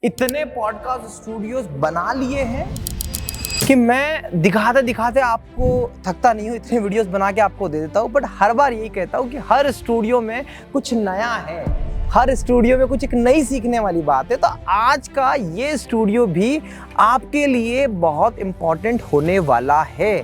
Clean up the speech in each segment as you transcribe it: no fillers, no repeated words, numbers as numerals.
इतने podcast studios बना लिए हैं कि मैं दिखाते दिखाते आपको थकता नहीं हूँ, इतने वीडियोस बना के आपको दे देता हूँ। बट हर बार यही कहता हूँ कि हर स्टूडियो में कुछ नया है, हर स्टूडियो में कुछ एक नई सीखने वाली बात है। तो आज का ये स्टूडियो भी आपके लिए बहुत इम्पोर्टेंट होने वाला है।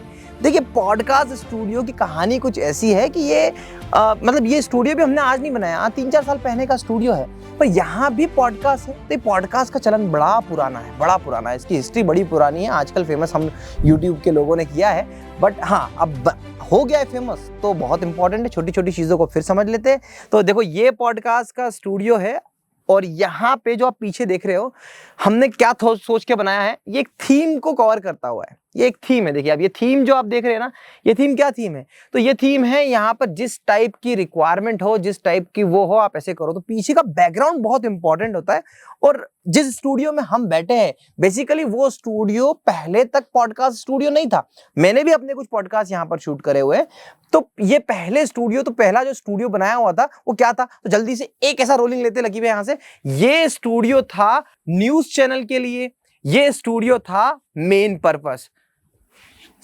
देखिए, पॉडकास्ट स्टूडियो की कहानी कुछ ऐसी है कि ये स्टूडियो भी हमने आज नहीं बनाया, 3-4 साल पहले का स्टूडियो है, पर यहाँ भी पॉडकास्ट है। तो पॉडकास्ट का चलन बड़ा पुराना है, इसकी हिस्ट्री बड़ी पुरानी है। आजकल फेमस हम यूट्यूब के लोगों ने किया है, बट हाँ, अब हो गया है फेमस तो बहुत इंपॉर्टेंट है। छोटी छोटी चीज़ों को फिर समझ लेते हैं। तो देखो, ये पॉडकास्ट का स्टूडियो है और यहाँ पे जो आप पीछे देख रहे हो, हमने क्या सोच के बनाया है, ये एक थीम को कवर करता हुआ है। ये एक थीम है। देखिए, अब ये थीम जो आप देख रहे हैं ना, ये थीम क्या थीम है? तो ये थीम है, यहाँ पर जिस टाइप की रिक्वायरमेंट हो, जिस टाइप की वो हो, आप ऐसे करो। तो पीछे का बैकग्राउंड बहुत इंपॉर्टेंट होता है। और जिस स्टूडियो में हम बैठे हैं, बेसिकली वो स्टूडियो पहले तक पॉडकास्ट स्टूडियो नहीं था। मैंने भी अपने कुछ पॉडकास्ट यहाँ पर शूट करे हुए हैं। तो ये पहले स्टूडियो, तो पहला जो स्टूडियो बनाया हुआ था वो क्या था? तो जल्दी से एक ऐसा रोलिंग लेते लगी हुई यहाँ से। ये स्टूडियो था न्यूज चैनल के लिए, ये स्टूडियो था मेन पर्पस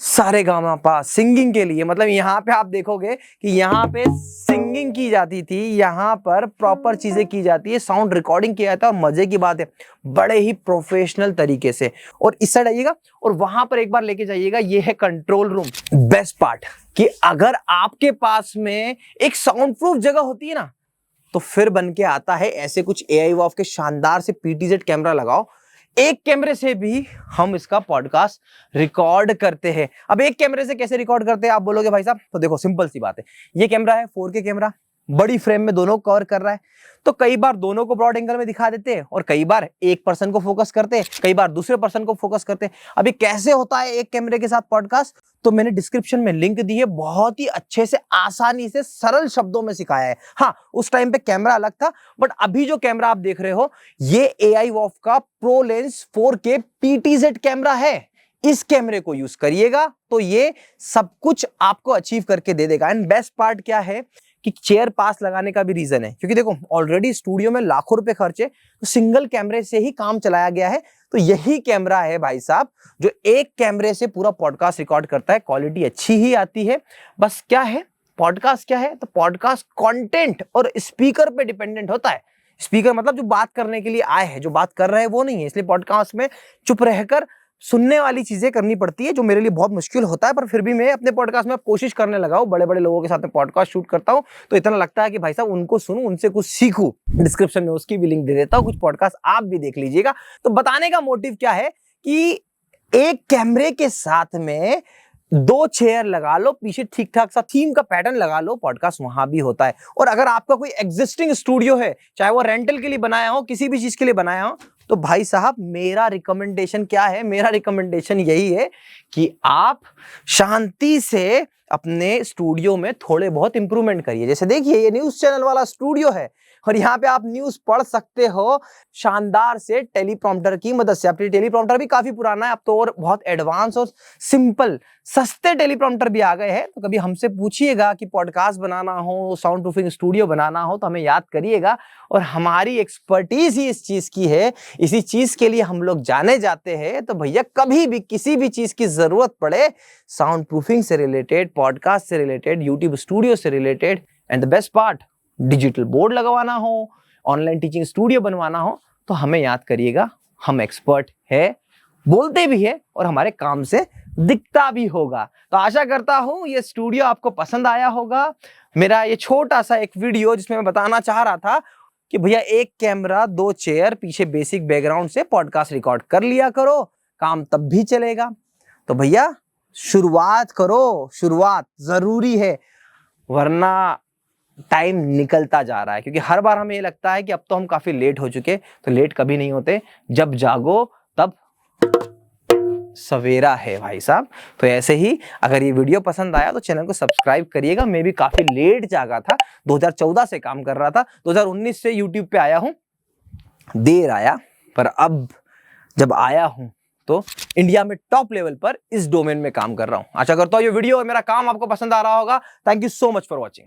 सारेगामापा सिंगिंग के लिए। मतलब यहाँ पे आप देखोगे कि यहाँ पे सिंगिंग की जाती थी, यहाँ पर प्रॉपर चीजें की जाती है, साउंड रिकॉर्डिंग किया जाता है। और मजे की बात है, बड़े ही प्रोफेशनल तरीके से। और इस साइड आइएगा और वहां पर एक बार लेके जाइएगा, ये है कंट्रोल रूम। बेस्ट पार्ट कि अगर आपके पास में एक साउंड प्रूफ जगह होती है ना, तो फिर बन के आता है ऐसे कुछ AI वॉफ के शानदार से PTZ कैमरा लगाओ। एक कैमरे से भी हम इसका पॉडकास्ट रिकॉर्ड करते हैं। अब एक कैमरे से कैसे रिकॉर्ड करते हैं आप बोलोगे भाई साहब? तो देखो, सिंपल सी बात है। ये कैमरा है 4K कैमरा, बड़ी फ्रेम में दोनों कवर कर रहा है। तो कई बार दोनों को ब्रॉड एंगल में दिखा देते हैं और कई बार एक पर्सन को फोकस करते हैं, कई बार दूसरे पर्सन को फोकस करते हैं। अब ये कैसे होता है एक कैमरे के साथ पॉडकास्ट? तो मैंने डिस्क्रिप्शन में लिंक दी है, बहुत ही अच्छे से, आसानी से, सरल शब्दों में सिखाया है। हाँ, उस टाइम पे कैमरा अलग था, बट अभी जो कैमरा आप देख रहे हो, ये AI वॉफ का ProLens 4K PTZ कैमरा है। इस कैमरे को यूज करिएगा तो ये सब कुछ आपको अचीव करके दे देगा। एंड बेस्ट पार्ट क्या है कि चेयर पास लगाने का भी रीजन है, क्योंकि देखो, ऑलरेडी स्टूडियो में लाखों रुपए खर्चे, तो सिंगल कैमरे से ही काम चलाया गया है। तो यही कैमरा है भाई साहब, जो एक कैमरे से पूरा पॉडकास्ट रिकॉर्ड करता है। क्वालिटी अच्छी ही आती है। बस क्या है पॉडकास्ट, क्या है? तो पॉडकास्ट कंटेंट और स्पीकर पे डिपेंडेंट होता है। स्पीकर मतलब जो बात करने के लिए आए हैं, जो बात कर रहे हैं वो नहीं है। इसलिए पॉडकास्ट में चुप रहकर सुनने वाली चीजें करनी पड़ती है, जो मेरे लिए बहुत मुश्किल होता है। पर फिर भी मैं अपने पॉडकास्ट में कोशिश करने लगा हूं। बड़े बड़े लोगों के साथ में पॉडकास्ट शूट करता हूं, तो इतना लगता है कि भाई साहब उनको सुनूं, उनसे कुछ सीखूं। डिस्क्रिप्शन में उसकी भी लिंक दे देता हूं, कुछ पॉडकास्ट आप भी देख लीजिएगा। तो बताने का मोटिव क्या है कि एक कैमरे के साथ में 2 चेयर लगा लो, पीछे ठीक ठाक सा थीम का पैटर्न लगा लो, पॉडकास्ट वहां भी होता है। और अगर आपका कोई एग्जिस्टिंग स्टूडियो है, चाहे वो रेंटल के लिए बनाया हो, किसी भी चीज के लिए बनाया हो, तो भाई साहब मेरा रिकमेंडेशन क्या है? मेरा रिकमेंडेशन यही है कि आप शांति से अपने स्टूडियो में थोड़े बहुत इंप्रूवमेंट करिए। जैसे देखिए, ये न्यूज चैनल वाला स्टूडियो है और यहाँ पे आप न्यूज पढ़ सकते हो शानदार से टेलीप्रॉम्प्टर की मदद से। अब टेलीप्रॉम्प्टर भी काफी पुराना है, अब तो और बहुत एडवांस और सिंपल सस्ते टेलीप्रॉम्प्टर भी आ गए हैं। तो कभी हमसे पूछिएगा कि पॉडकास्ट बनाना हो, साउंड प्रूफिंग स्टूडियो बनाना हो, तो हमें याद करिएगा। और हमारी एक्सपर्टीज ही इस चीज की है, इसी चीज के लिए हम लोग जाने जाते हैं। तो भैया, कभी भी किसी भी चीज की जरूरत पड़े, साउंड प्रूफिंग से रिलेटेड, पॉडकास्ट से रिलेटेड, यूट्यूब स्टूडियो से related, and the best part, digital board लगवाना हो, ऑनलाइन टीचिंग स्टूडियो बनवाना हो, तो हमें याद करिएगा। हम एक्सपर्ट है, बोलते भी है और हमारे काम से दिखता भी होगा। तो आशा करता हूं ये स्टूडियो आपको पसंद आया होगा। मेरा ये छोटा सा एक वीडियो जिसमें मैं बताना चाह रहा था कि भैया, एक कैमरा, 2 चेयर, पीछे बेसिक बैकग्राउंड से पॉडकास्ट रिकॉर्ड कर लिया करो, काम तब भी चलेगा। तो भैया, शुरुआत करो, शुरुआत जरूरी है, वरना टाइम निकलता जा रहा है। क्योंकि हर बार हमें ये लगता है कि अब तो हम काफी लेट हो चुके, तो लेट कभी नहीं होते। जब जागो तब सवेरा है भाई साहब। तो ऐसे ही अगर ये वीडियो पसंद आया तो चैनल को सब्सक्राइब करिएगा। मैं भी काफी लेट जागा था, 2014 से काम कर रहा था, 2019 से यूट्यूब पे आया हूं। देर आया, पर अब जब आया हूं तो इंडिया में टॉप लेवल पर इस डोमेन में काम कर रहा हूं। आशा करता हूं ये वीडियो और मेरा काम आपको पसंद आ रहा होगा। Thank you so much for watching.